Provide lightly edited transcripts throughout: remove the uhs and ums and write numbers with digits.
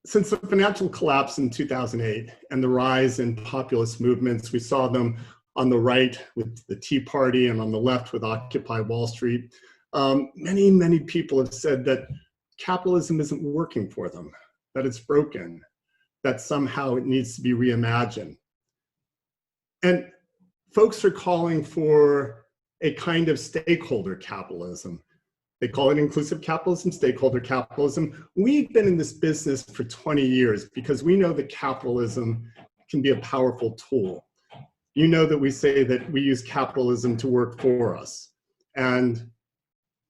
Since the financial collapse in 2008 and the rise in populist movements, we saw them on the right with the Tea Party and on the left with Occupy Wall Street. Many people have said that capitalism isn't working for them, that it's broken, that somehow it needs to be reimagined. And folks are calling for a kind of stakeholder capitalism. They call it inclusive capitalism, stakeholder capitalism. We've been in this business for 20 years because we know that capitalism can be a powerful tool. You know that we say that we use capitalism to work for us. And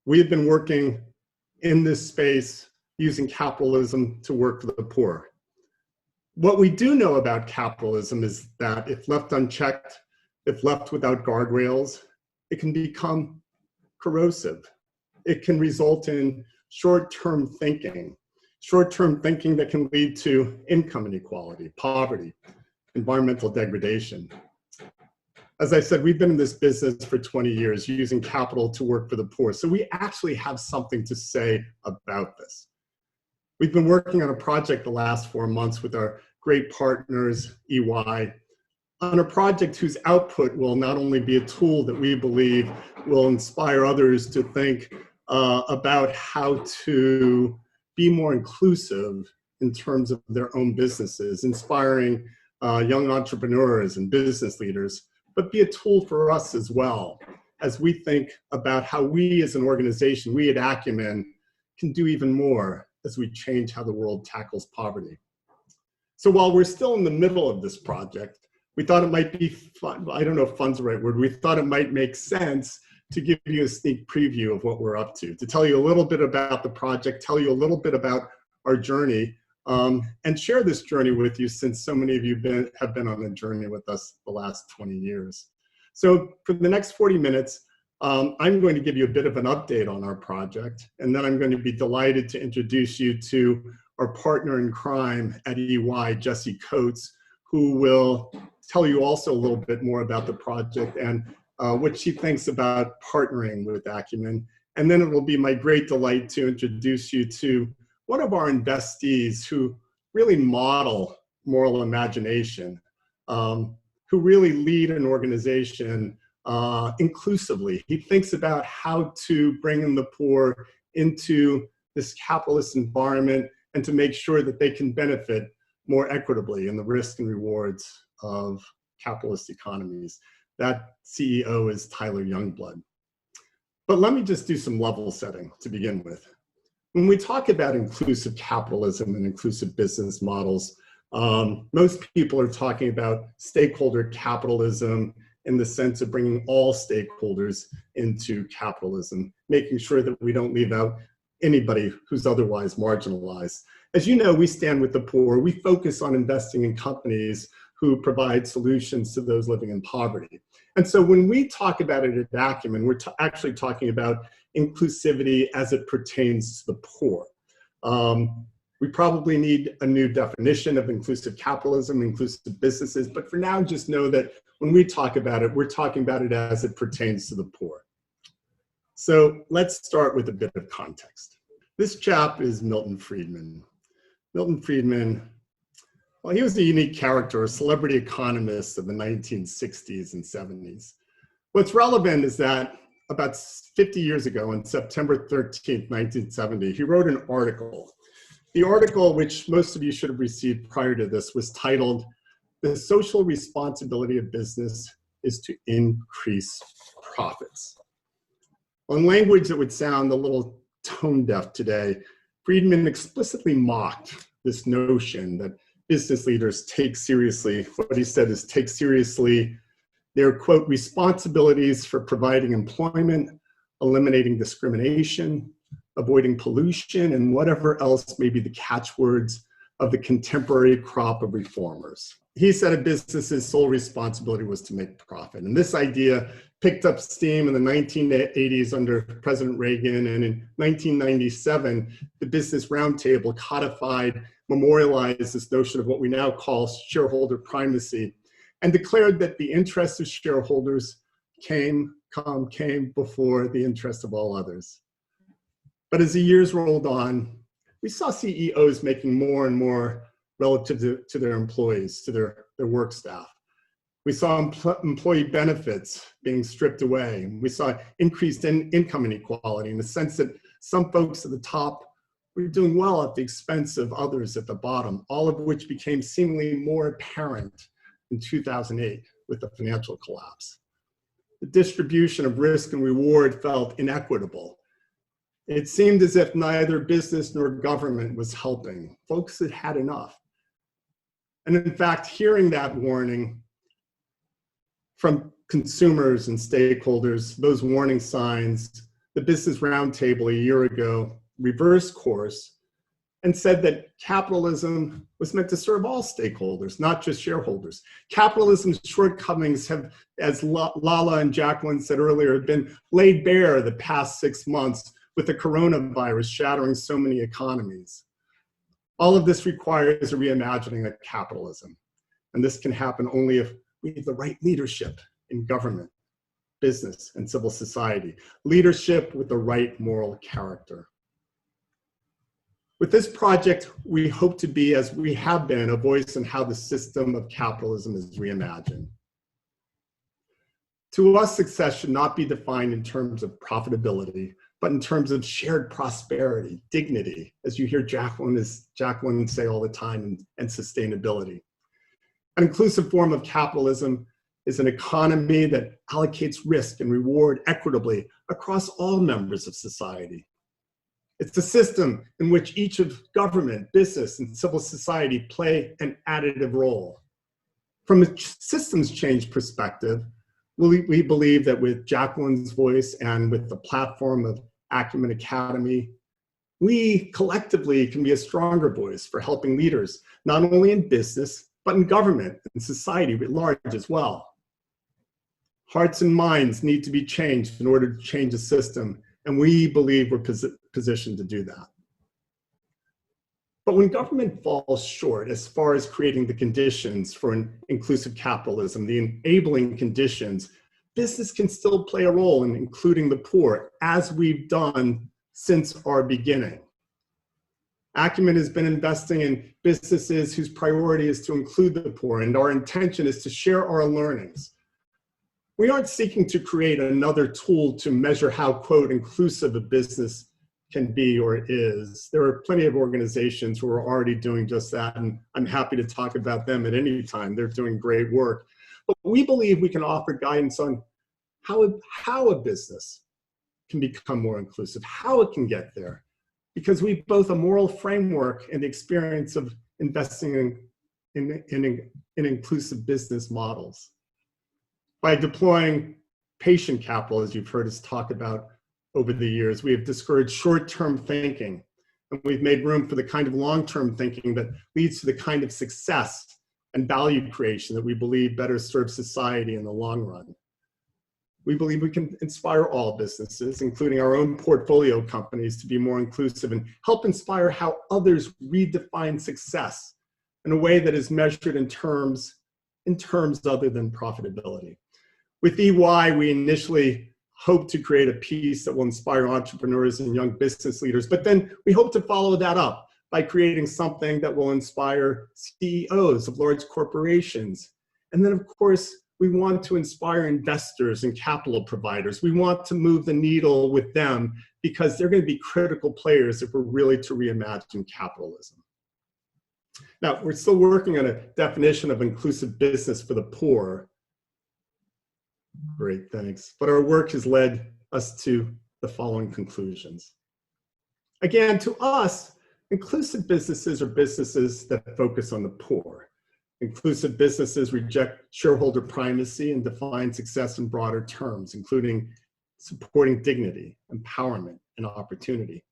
we have been working in this space using capitalism to work for the poor. What we do know about capitalism is that if left unchecked, if left without guardrails, it can become corrosive. It can result in short-term thinking that can lead to income inequality, poverty, environmental degradation. As I said, we've been in this business for 20 years using capital to work for the poor. So we actually have something to say about this. We've been working on a project the last 4 months with our great partners, EY, on a project whose output will not only be a tool that we believe will inspire others to think about how to be more inclusive in terms of their own businesses, inspiring young entrepreneurs and business leaders, but be a tool for us as well, as we think about how we as an organization, we at Acumen, can do even more as we change how the world tackles poverty. So while we're still in the middle of this project, we thought it might be fun. I don't know if fun's the right word. We thought it might make sense to give you a sneak preview of what we're up to tell you a little bit about the project, tell you a little bit about our journey, and share this journey with you since so many of you have been on a journey with us the last 20 years. So for the next 40 minutes, I'm going to give you a bit of an update on our project, and then I'm going to be delighted to introduce you to our partner in crime at EY, Jesse Coates, who will tell you also a little bit more about the project and what she thinks about partnering with Acumen. And then it will be my great delight to introduce you to one of our investees who really model moral imagination, who really lead an organization inclusively. He thinks about how to bring in the poor into this capitalist environment and to make sure that they can benefit more equitably in the risks and rewards of capitalist economies. That CEO is Tyler Youngeblood. But let me just do some level setting to begin with. When we talk about inclusive capitalism and inclusive business models, most people are talking about stakeholder capitalism in the sense of bringing all stakeholders into capitalism, making sure that we don't leave out anybody who's otherwise marginalized. As you know, we stand with the poor. We focus on investing in companies who provide solutions to those living in poverty. And so when we talk about it at Acumen, we're actually talking about inclusivity as it pertains to the poor. We probably need a new definition of inclusive capitalism, inclusive businesses, but for now, just know that when we talk about it, we're talking about it as it pertains to the poor. So let's start with a bit of context. This chap is Milton Friedman. Milton Friedman, well, he was a unique character, a celebrity economist of the 1960s and 70s. What's relevant is that about 50 years ago, on September 13th, 1970, he wrote an article. The article, which most of you should have received prior to this, was titled, "The Social Responsibility of Business is to Increase Profits." On language that would sound a little tone deaf today, Friedman explicitly mocked this notion that business leaders take seriously, what he said is take seriously their, quote, responsibilities for providing employment, eliminating discrimination, avoiding pollution, and whatever else may be the catchwords of the contemporary crop of reformers. He said a business's sole responsibility was to make profit. And this idea picked up steam in the 1980s under President Reagan, and in 1997, the Business Roundtable codified, memorialized this notion of what we now call shareholder primacy, and declared that the interests of shareholders came before the interests of all others. But as the years rolled on, we saw CEOs making more and more relative to their employees, to their work staff. We saw employee benefits being stripped away. We saw increased income inequality in the sense that some folks at the top were doing well at the expense of others at the bottom, all of which became seemingly more apparent in 2008 with the financial collapse. The distribution of risk and reward felt inequitable. It seemed as if neither business nor government was helping. Folks had had enough. And in fact, hearing that warning from consumers and stakeholders, those warning signs, the Business Roundtable a year ago reversed course and said that capitalism was meant to serve all stakeholders, not just shareholders. Capitalism's shortcomings have, as Lala and Jacqueline said earlier, have been laid bare the past 6 months with the coronavirus shattering so many economies. All of this requires a reimagining of capitalism. And this can happen only if we have the right leadership in government, business, and civil society. Leadership with the right moral character. With this project, we hope to be, as we have been, a voice in how the system of capitalism is reimagined. To us, success should not be defined in terms of profitability, but in terms of shared prosperity, dignity, as you hear Jacqueline say all the time, and sustainability. An inclusive form of capitalism is an economy that allocates risk and reward equitably across all members of society. It's a system in which each of government, business, and civil society play an additive role. From a systems change perspective, we believe that with Jacqueline's voice and with the platform of Acumen Academy, we collectively can be a stronger voice for helping leaders, not only in business, but in government and society at large as well. Hearts and minds need to be changed in order to change the system, and we believe we're positioned to do that. But when government falls short as far as creating the conditions for an inclusive capitalism, the enabling conditions, business can still play a role in including the poor, as we've done since our beginning. Acumen has been investing in businesses whose priority is to include the poor, and our intention is to share our learnings. We aren't seeking to create another tool to measure how, quote, inclusive a business can be or is. There are plenty of organizations who are already doing just that, and I'm happy to talk about them at any time. They're doing great work. But we believe we can offer guidance on how a business can become more inclusive, how it can get there, because we've both a moral framework and the experience of investing in inclusive business models. By deploying patient capital, as you've heard us talk about over the years, we have discouraged short-term thinking, and we've made room for the kind of long-term thinking that leads to the kind of success and value creation that we believe better serves society in the long run. We believe we can inspire all businesses, including our own portfolio companies, to be more inclusive and help inspire how others redefine success in a way that is measured in terms other than profitability. With EY, we initially hope to create a piece that will inspire entrepreneurs and young business leaders, but then we hope to follow that up by creating something that will inspire CEOs of large corporations. And then, of course, we want to inspire investors and capital providers. We want to move the needle with them because they're going to be critical players if we're really to reimagine capitalism. Now, we're still working on a definition of inclusive business for the poor. Great, thanks. But our work has led us to the following conclusions. Again, to us, inclusive businesses are businesses that focus on the poor. Inclusive businesses reject shareholder primacy and define success in broader terms, including supporting dignity, empowerment, and opportunity.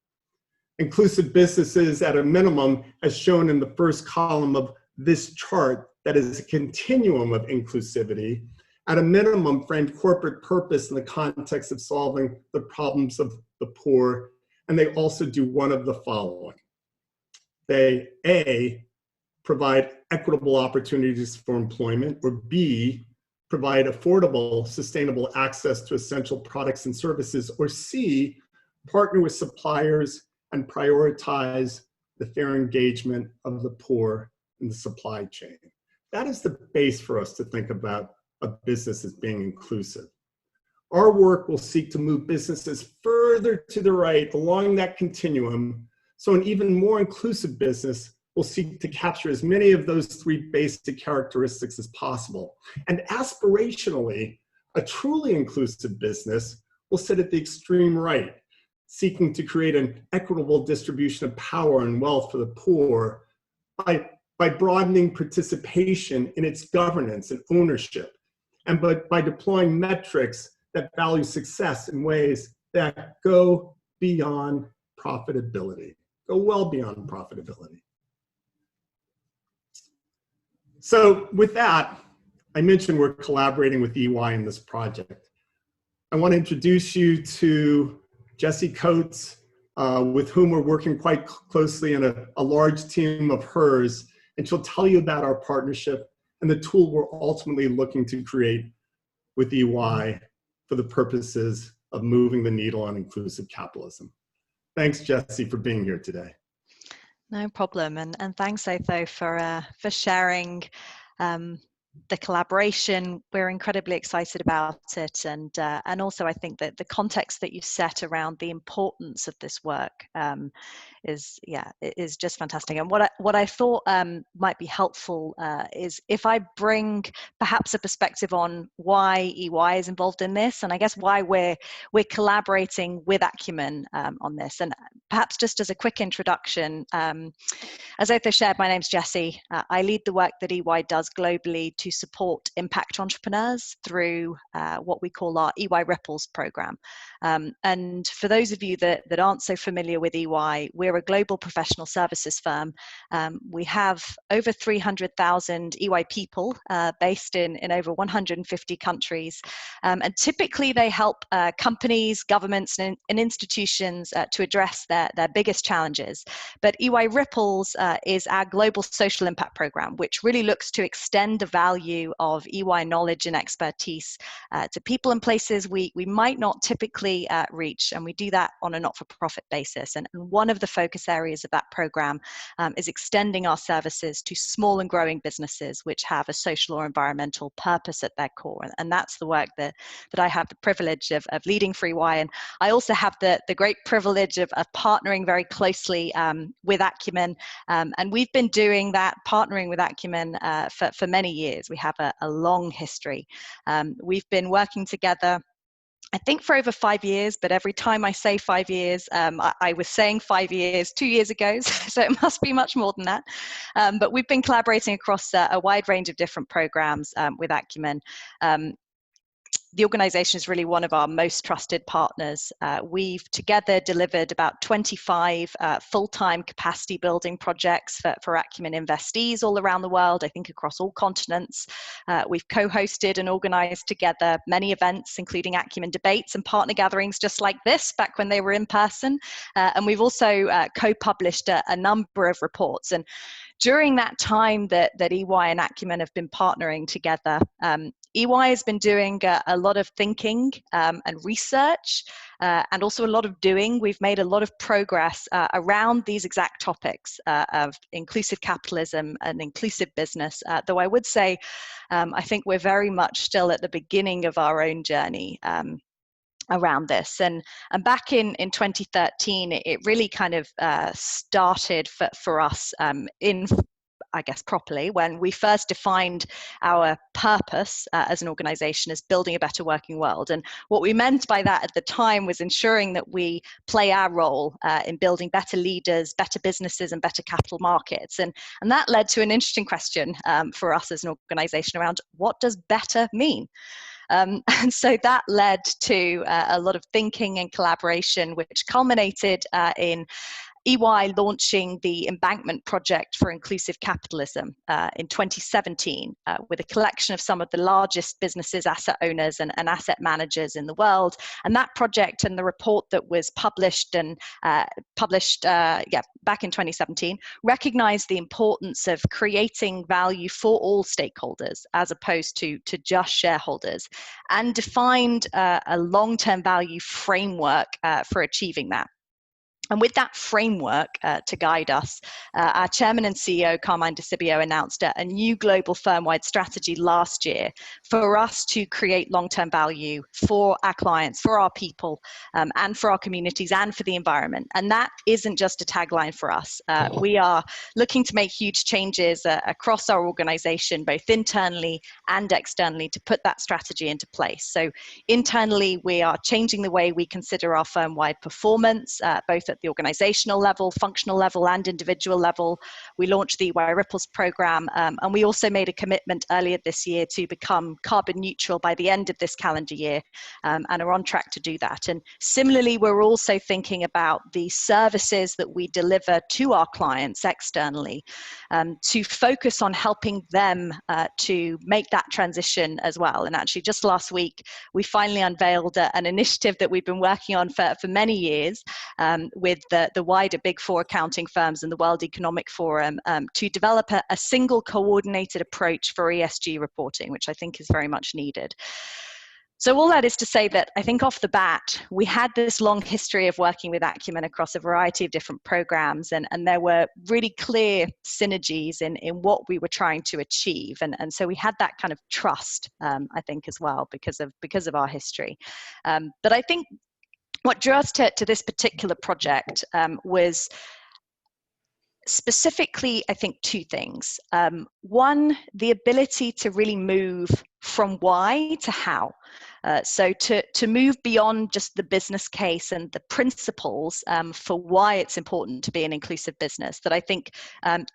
Inclusive businesses, at a minimum, as shown in the first column of this chart, that is a continuum of inclusivity, at a minimum frame corporate purpose in the context of solving the problems of the poor, and they also do one of the following. They, A, provide equitable opportunities for employment, or B, provide affordable, sustainable access to essential products and services, or C, partner with suppliers and prioritize the fair engagement of the poor in the supply chain. That is the base for us to think about a business as being inclusive. Our work will seek to move businesses further to the right along that continuum, so an even more inclusive business will seek to capture as many of those three basic characteristics as possible. And aspirationally, a truly inclusive business will sit at the extreme right, seeking to create an equitable distribution of power and wealth for the poor by broadening participation in its governance and ownership, and by deploying metrics that value success in ways that go beyond profitability, go well beyond profitability. So with that, I mentioned we're collaborating with EY in this project. I want to introduce you to Jessie Coates, with whom we're working quite closely in a large team of hers, and she'll tell you about our partnership and the tool we're ultimately looking to create with EY for the purposes of moving the needle on inclusive capitalism. Thanks, Jessie, for being here today. No problem, and thanks, Otho, for sharing the collaboration. We're incredibly excited about it, and also I think that the context that you set around the importance of this work is just fantastic. And what I thought might be helpful is if I bring perhaps a perspective on why EY is involved in this, and I guess why we're collaborating with Acumen on this. And perhaps just as a quick introduction, as Otho shared, my name's Jessie. I lead the work that EY does globally to support impact entrepreneurs through what we call our EY Ripples program. And for those of you that aren't so familiar with EY, we're a global professional services firm. We have over 300,000 EY people based in over 150 countries. And typically they help companies, governments, and institutions to address their biggest challenges. But EY Ripples is our global social impact program, which really looks to extend the value of EY knowledge and expertise to people and places we might not typically reach. And we do that on a not-for-profit basis. And one of the focus areas of that program is extending our services to small and growing businesses which have a social or environmental purpose at their core. And that's the work that I have the privilege of leading for EY. And I also have the great privilege of partnering very closely with Acumen. And we've been doing that, partnering with Acumen for many years. We have a long history. We've been working together, I think, for over 5 years, but every time I say 5 years, I was saying 5 years 2 years ago, so it must be much more than that. But we've been collaborating across a wide range of different programs with Acumen. The organization is really one of our most trusted partners. We've together delivered about 25 full-time capacity building projects for Acumen investees all around the world, I think across all continents. We've co-hosted and organized together many events, including Acumen debates and partner gatherings just like this back when they were in person. And we've also co-published a number of reports. And during that time that EY and Acumen have been partnering together, EY has been doing a lot of thinking and research and also a lot of doing. We've made a lot of progress around these exact topics of inclusive capitalism and inclusive business, though I would say I think we're very much still at the beginning of our own journey around this. And back in 2013, it really kind of started for us I guess properly, when we first defined our purpose as an organization as building a better working world. And what we meant by that at the time was ensuring that we play our role in building better leaders, better businesses, and better capital markets. And that led to an interesting question for us as an organization around what does better mean? And so that led to a lot of thinking and collaboration, which culminated in EY launching the Embankment Project for Inclusive Capitalism in 2017 with a collection of some of the largest businesses, asset owners, and asset managers in the world. And that project and the report that was published back in 2017 recognized the importance of creating value for all stakeholders as opposed to just shareholders, and defined a long-term value framework for achieving that. And with that framework to guide us, our chairman and CEO, Carmine DeCibio, announced a new global firm-wide strategy last year for us to create long-term value for our clients, for our people, and for our communities and for the environment. And that isn't just a tagline for us. We are looking to make huge changes across our organization, both internally and externally, to put that strategy into place. So internally, we are changing the way we consider our firm-wide performance, both at the organizational level, functional level, and individual level. We launched the EY Ripples program, and we also made a commitment earlier this year to become carbon neutral by the end of this calendar year, and are on track to do that. And similarly, we're also thinking about the services that we deliver to our clients externally, to focus on helping them to make that transition as well. And actually, just last week, we finally unveiled an initiative that we've been working on for many years, with the wider Big Four accounting firms and the World Economic Forum, to develop a single coordinated approach for ESG reporting, which I think is very much needed. So all that is to say that I think off the bat, we had this long history of working with Acumen across a variety of different programs, and there were really clear synergies in what we were trying to achieve. And so we had that kind of trust, I think, as well, because of our history. But I think what drew us to this particular project was specifically, I think, two things. One, the ability to really move from why to how. So to move beyond just the business case and the principles for why it's important to be an inclusive business that I think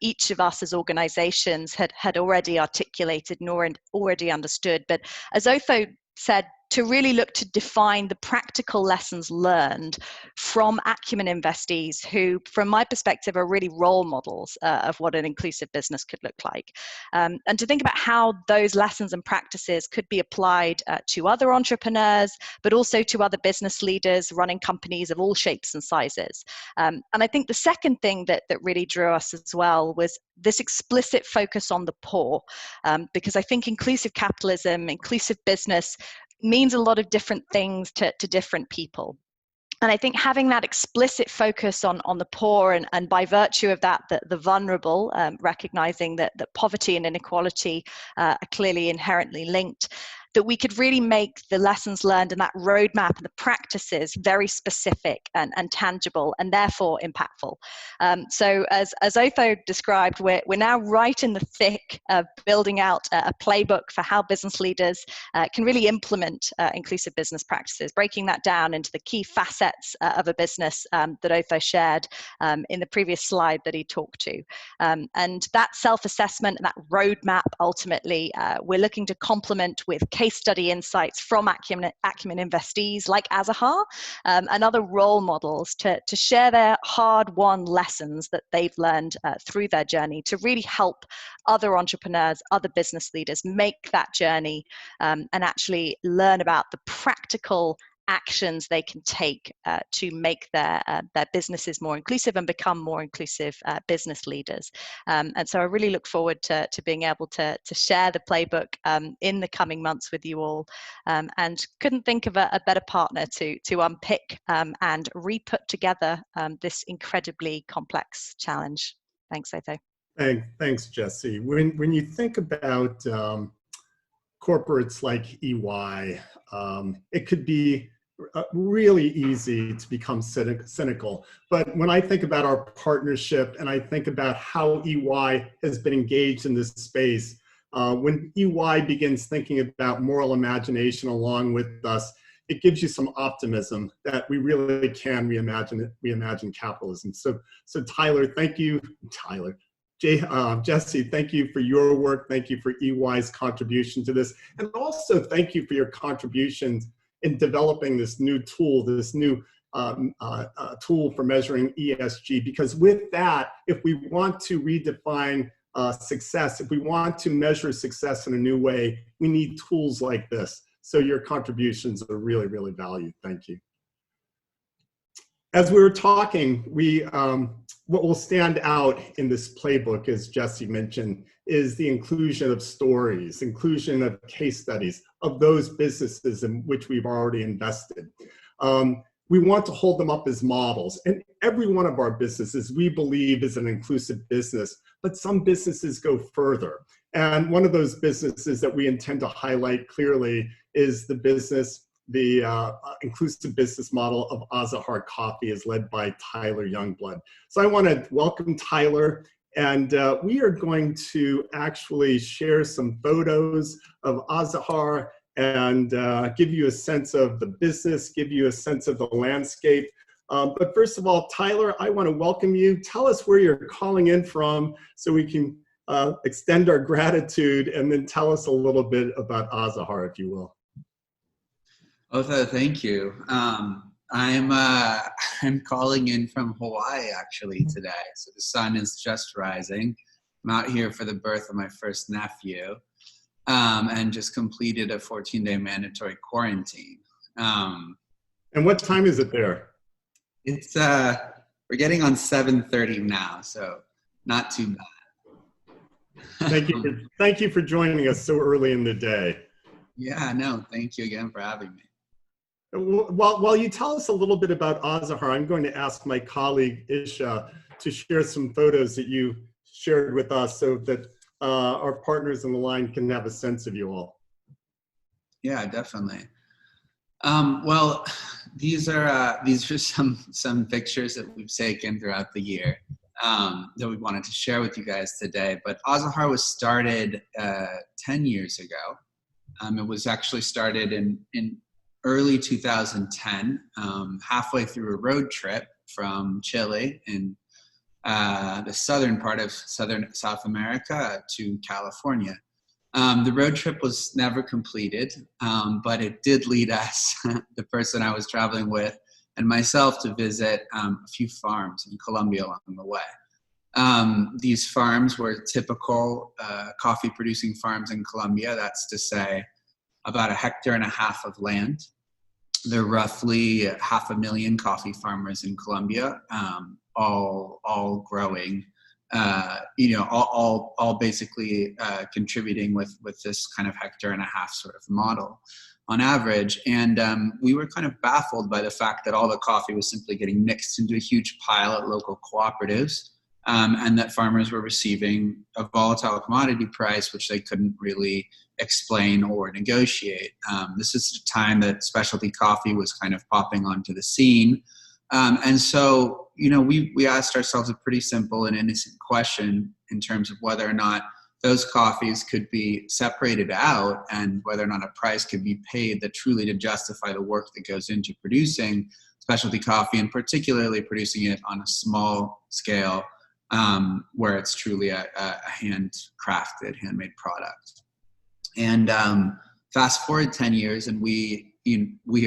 each of us as organizations had already articulated and already understood. But as Otho said, to really look to define the practical lessons learned from Acumen investees who, from my perspective, are really role models of what an inclusive business could look like. And to think about how those lessons and practices could be applied to other entrepreneurs, but also to other business leaders running companies of all shapes and sizes. And I think the second thing that really drew us as well was this explicit focus on the poor, because I think inclusive capitalism, inclusive business, means a lot of different things to different people. And I think having that explicit focus on the poor and by virtue of that, the vulnerable, recognizing that poverty and inequality are clearly inherently linked, that we could really make the lessons learned and that roadmap and the practices very specific and tangible and therefore impactful. So as Otho described, we're now right in the thick of building out a playbook for how business leaders can really implement inclusive business practices, breaking that down into the key facets of a business that Otho shared in the previous slide that he talked to. And that self-assessment and that roadmap, ultimately, we're looking to complement with case study insights from Acumen investees like Azahar and other role models to share their hard-won lessons that they've learned through their journey to really help other entrepreneurs, other business leaders make that journey and actually learn about the practical actions they can take to make their businesses more inclusive and become more inclusive business leaders. And so I really look forward to being able to share the playbook in the coming months with you all, and couldn't think of a better partner to unpick and re-put together this incredibly complex challenge. Thanks, Otho. Thanks, Jesse. When you think about corporates like EY, it could be really easy to become cynical. But when I think about our partnership and I think about how EY has been engaged in this space, when EY begins thinking about moral imagination along with us, it gives you some optimism that we really can reimagine capitalism. So Tyler, thank you. Jesse, thank you for your work. Thank you for EY's contribution to this. And also thank you for your contributions in developing this new tool, this new tool for measuring ESG. Because with that, if we want to redefine success, if we want to measure success in a new way, we need tools like this. So your contributions are really, really valued. Thank you. As we were talking, what will stand out in this playbook, as Jesse mentioned, is the inclusion of stories, inclusion of case studies of those businesses in which we've already invested. we want to hold them up as models. And every one of our businesses, we believe, is an inclusive business, but some businesses go further. And one of those businesses that we intend to highlight clearly is the inclusive business model of Azahar Coffee, is led by Tyler Youngeblood. So I want to welcome Tyler, and we are going to actually share some photos of Azahar and give you a sense of the business, give you a sense of the landscape. But first of all, Tyler, I want to welcome you. Tell us where you're calling in from so we can extend our gratitude, and then tell us a little bit about Azahar, if you will. Otho, thank you. I'm calling in from Hawaii actually today. So the sun is just rising. I'm out here for the birth of my first nephew, and just completed a 14-day mandatory quarantine. And what time is it there? It's we're getting on 7:30 now, so not too bad. Thank you for joining us so early in the day. Yeah, no, thank you again for having me. While you tell us a little bit about Azahar, I'm going to ask my colleague Isha to share some photos that you shared with us so that our partners on the line can have a sense of you all. Yeah, definitely. Well, these are some pictures that we've taken throughout the year that we wanted to share with you guys today. But Azahar was started 10 years ago. It was actually started in early 2010, halfway through a road trip from Chile in the southern part of South America to California. The road trip was never completed, but it did lead us, the person I was traveling with, and myself, to visit a few farms in Colombia along the way. These farms were typical coffee producing farms in Colombia. That's to say, about 1.5 hectares of land. There are roughly 500,000 coffee farmers in Colombia, all growing, all basically contributing with this kind of 1.5 hectares sort of model on average. And we were kind of baffled by the fact that all the coffee was simply getting mixed into a huge pile at local cooperatives, and that farmers were receiving a volatile commodity price, which they couldn't really explain or negotiate. This is a time that specialty coffee was kind of popping onto the scene. And so, we asked ourselves a pretty simple and innocent question in terms of whether or not those coffees could be separated out and whether or not a price could be paid that truly to justify the work that goes into producing specialty coffee, and particularly producing it on a small scale, where it's truly a handcrafted, handmade product. And fast forward 10 years, and we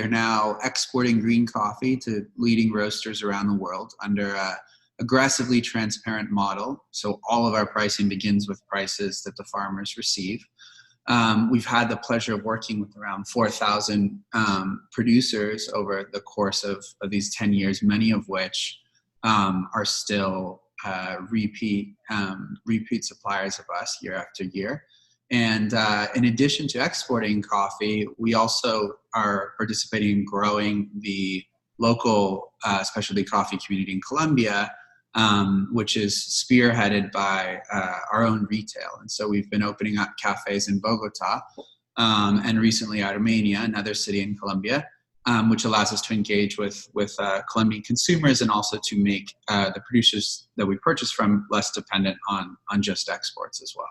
are now exporting green coffee to leading roasters around the world under a aggressively transparent model. So all of our pricing begins with prices that the farmers receive. We've had the pleasure of working with around 4,000 producers over the course of these 10 years, many of which are still repeat suppliers of us year after year. And in addition to exporting coffee, we also are participating in growing the local specialty coffee community in Colombia, which is spearheaded by our own retail. And so we've been opening up cafes in Bogota, and recently Armenia, another city in Colombia, which allows us to engage with Colombian consumers and also to make the producers that we purchase from less dependent on just exports as well.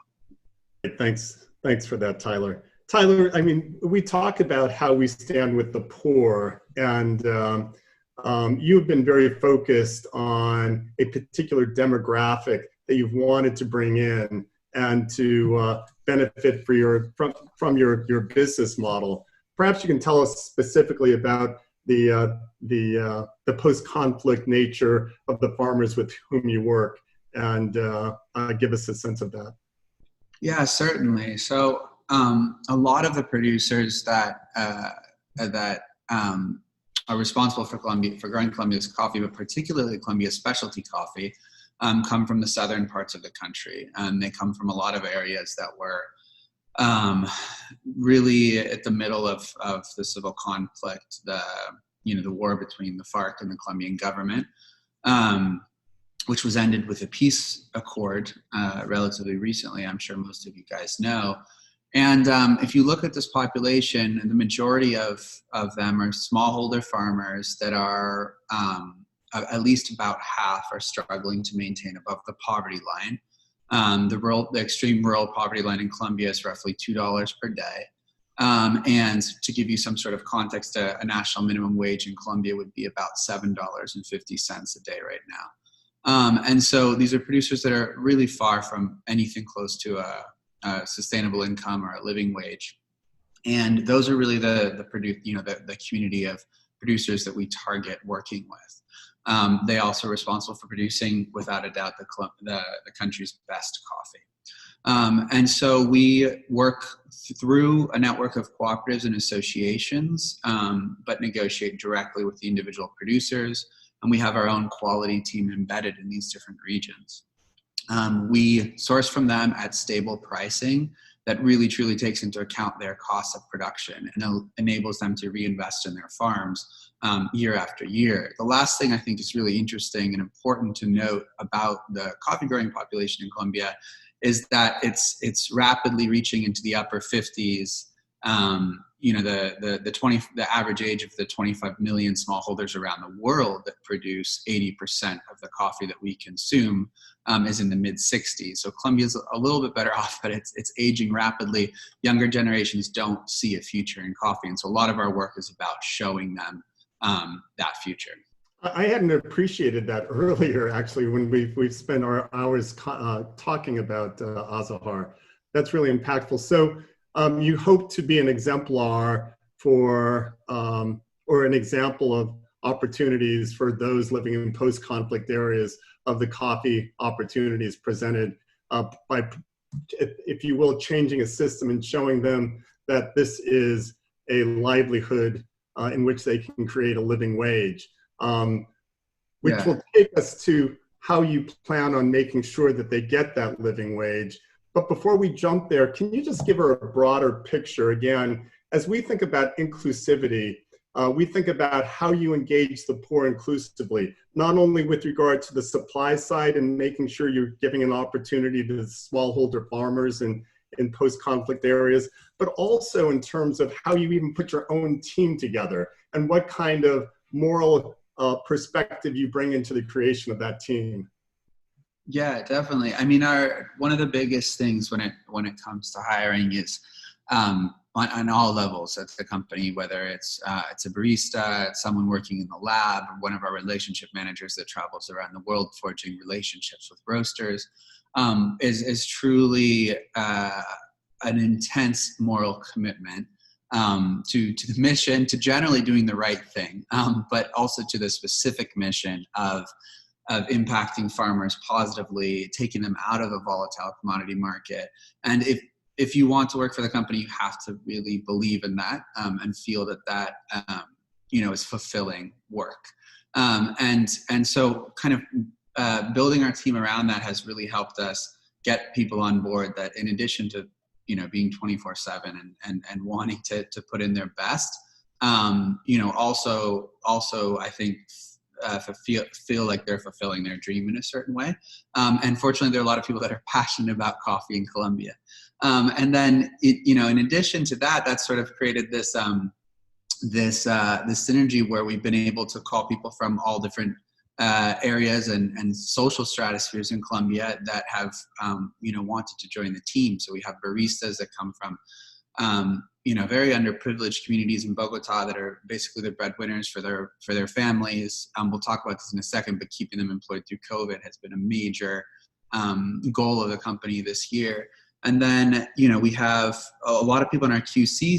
Thanks for that, Tyler. Tyler, I mean, we talk about how we stand with the poor, and you've been very focused on a particular demographic that you've wanted to bring in and to benefit from your business model. Perhaps you can tell us specifically about the post-conflict nature of the farmers with whom you work, and give us a sense of that. Yeah, certainly. So a lot of the producers that are responsible for growing Colombia's coffee, but particularly Colombia's specialty coffee, come from the southern parts of the country. And they come from a lot of areas that were really at the middle of the civil conflict, the war between the FARC and the Colombian government, which was ended with a peace accord relatively recently. I'm sure most of you guys know. And if you look at this population, the majority of them are smallholder farmers that are at least about half are struggling to maintain above the poverty line. The extreme rural poverty line in Colombia is roughly $2 per day. And to give you some sort of context, a national minimum wage in Colombia would be about $7.50 a day right now. And so these are producers that are really far from anything close to a sustainable income or a living wage. And those are really the community of producers that we target working with. They also are responsible for producing, without a doubt, the country's best coffee. And so we work through a network of cooperatives and associations, but negotiate directly with the individual producers. And we have our own quality team embedded in these different regions. We source from them at stable pricing that really truly takes into account their cost of production and enables them to reinvest in their farms year after year. The last thing I think is really interesting and important to note about the coffee growing population in Colombia is that it's rapidly reaching into the upper 50s. The average age of the 25 million smallholders around the world that produce 80% of the coffee that we consume is in the mid 60s. So Colombia's a little bit better off, but it's aging rapidly. Younger generations don't see a future in coffee. And so a lot of our work is about showing them that future. I hadn't appreciated that earlier, actually, when we've spent our hours talking about Azahar. That's really impactful. So you hope to be an exemplar for, or an example of opportunities for those living in post-conflict areas of the coffee opportunities presented by, if you will, changing a system and showing them that this is a livelihood in which they can create a living wage. Which will take us to how you plan on making sure that they get that living wage. But before we jump there, can you just give her a broader picture again? As we think about inclusivity, we think about how you engage the poor inclusively, not only with regard to the supply side and making sure you're giving an opportunity to smallholder farmers in post-conflict areas, but also in terms of how you even put your own team together and what kind of moral perspective you bring into the creation of that team. Yeah, definitely. I mean, one of the biggest things when it comes to hiring is on all levels at the company, whether it's a barista, it's someone working in the lab, or one of our relationship managers that travels around the world forging relationships with roasters, is truly an intense moral commitment to the mission, to generally doing the right thing, but also to the specific mission of impacting farmers positively, taking them out of a volatile commodity market. And if you want to work for the company, you have to really believe in that and feel that is fulfilling work. And so kind of building our team around that has really helped us get people on board that, in addition to being 24/7 and wanting to put in their best, also I think feel like they're fulfilling their dream in a certain way. And fortunately, there are a lot of people that are passionate about coffee in Colombia. And then, in addition to that, that's sort of created this synergy where we've been able to call people from all different areas and social stratospheres in Colombia that have, wanted to join the team. So we have baristas that come from, very underprivileged communities in Bogota that are basically the breadwinners for their families. We'll talk about this in a second, but keeping them employed through COVID has been a major goal of the company this year. And then, we have a lot of people in our QC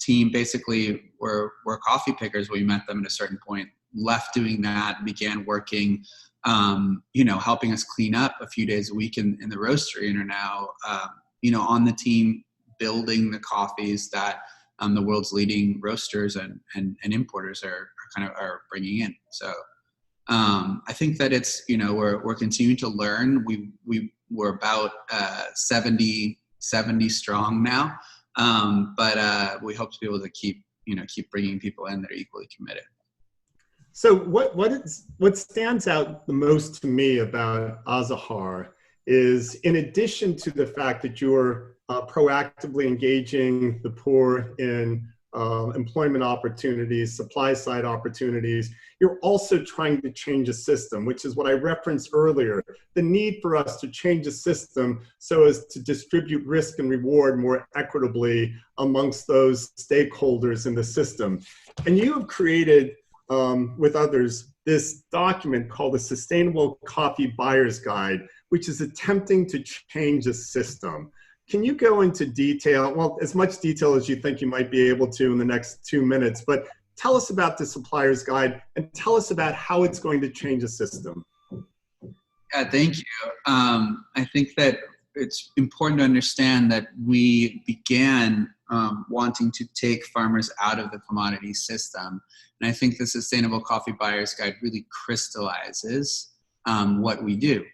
team basically were coffee pickers when we met them at a certain point, left doing that, began working, helping us clean up a few days a week in the roastery, and are now, on the team building the coffees that the world's leading roasters and importers are bringing in. So I think that it's, we're continuing to learn. We're about 70 strong now, but we hope to be able to keep bringing people in that are equally committed. So what stands out the most to me about Azahar is, in addition to the fact that you're proactively engaging the poor in employment opportunities, supply side opportunities, you're also trying to change a system, which is what I referenced earlier, the need for us to change a system so as to distribute risk and reward more equitably amongst those stakeholders in the system. And you have created, with others, this document called the Sustainable Coffee Buyer's Guide, which is attempting to change a system. Can you go into detail, well, as much detail as you think you might be able to in the next 2 minutes, but tell us about the supplier's guide and tell us about how it's going to change a system. Yeah, thank you. I think that it's important to understand that we began wanting to take farmers out of the commodity system. And I think the Sustainable Coffee Buyer's Guide really crystallizes what we do.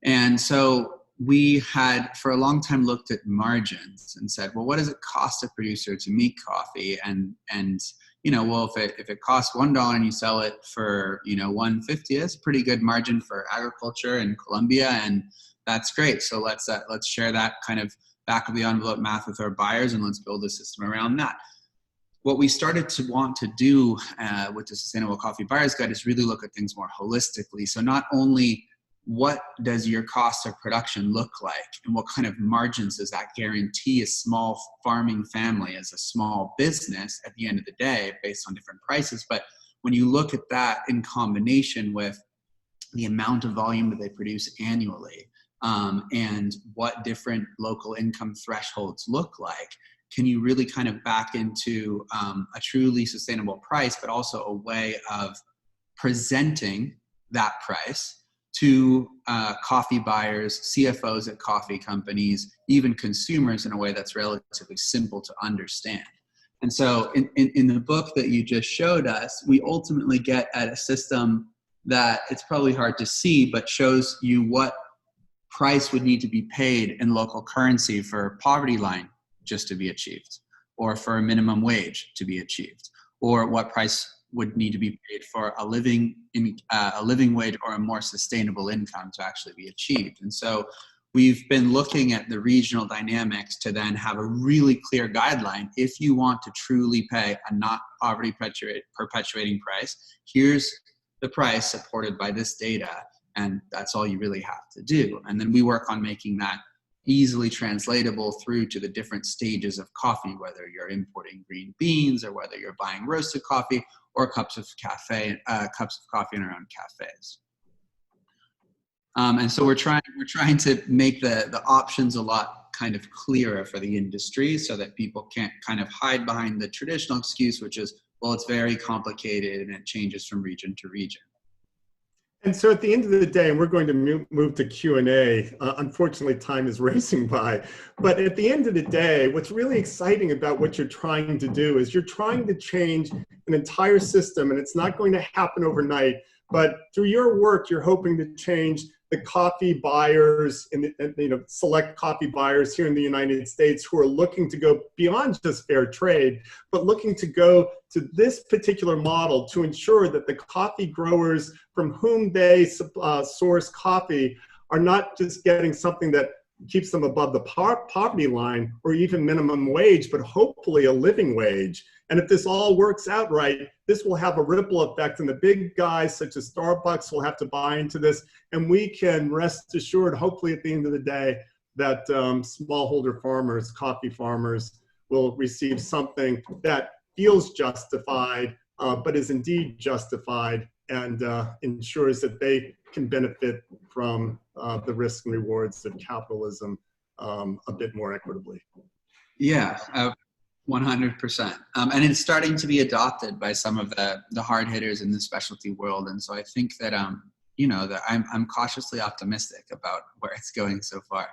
And so we had for a long time looked at margins and said, well, what does it cost a producer to make coffee? And you know, well, if it costs $1 and you sell it for, you know, $1.50, that's a pretty good margin for agriculture in Colombia, and that's great. So let's share that kind of back of the envelope math with our buyers, and let's build a system around that. What we started to want to do with the Sustainable Coffee Buyer's Guide is really look at things more holistically. So not only what does your cost of production look like, and what kind of margins does that guarantee a small farming family as a small business at the end of the day based on different prices, but when you look at that in combination with the amount of volume that they produce annually, and what different local income thresholds look like, can you really kind of back into a truly sustainable price, but also a way of presenting that price to coffee buyers, CFOs at coffee companies, even consumers in a way that's relatively simple to understand. And so in the book that you just showed us, we ultimately get at a system that it's probably hard to see, but shows you what price would need to be paid in local currency for a poverty line just to be achieved, or for a minimum wage to be achieved, or what price would need to be paid for a living wage or a more sustainable income to actually be achieved. And so we've been looking at the regional dynamics to then have a really clear guideline. If you want to truly pay a not poverty perpetuating price, here's the price supported by this data, and that's all you really have to do. And then we work on making that easily translatable through to the different stages of coffee, whether you're importing green beans or whether you're buying roasted coffee or cups of coffee in our own cafes. And so we're trying to make the options a lot kind of clearer for the industry, so that people can't kind of hide behind the traditional excuse, which is, well, it's very complicated and it changes from region to region. And so at the end of the day, and we're going to move to Q&A, unfortunately time is racing by, but at the end of the day, what's really exciting about what you're trying to do is you're trying to change an entire system, and it's not going to happen overnight, but through your work, you're hoping to change the coffee buyers and select coffee buyers here in the United States who are looking to go beyond just fair trade, but looking to go to this particular model to ensure that the coffee growers from whom they source coffee are not just getting something that keeps them above the poverty line or even minimum wage, but hopefully a living wage. And if this all works out right, this will have a ripple effect, and the big guys such as Starbucks will have to buy into this, and we can rest assured, hopefully at the end of the day, that smallholder farmers, coffee farmers, will receive something that feels justified, but is indeed justified, and ensures that they can benefit from the risks and rewards of capitalism a bit more equitably. Yeah, 100%. And it's starting to be adopted by some of the hard hitters in the specialty world. And so I think that, that I'm cautiously optimistic about where it's going so far.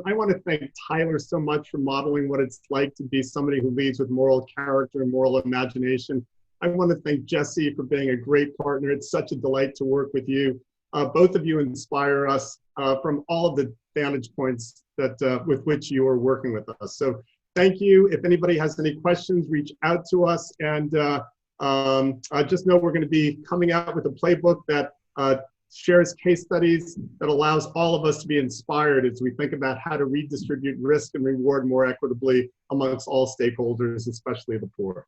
I want to thank Tyler so much for modeling what it's like to be somebody who leads with moral character and moral imagination. I want to thank Jesse for being a great partner. It's such a delight to work with you. Both of you inspire us from all of the vantage points that with which you are working with us. So thank you. If anybody has any questions, reach out to us. And I just know we're going to be coming out with a playbook that shares case studies that allows all of us to be inspired as we think about how to redistribute risk and reward more equitably amongst all stakeholders, especially the poor.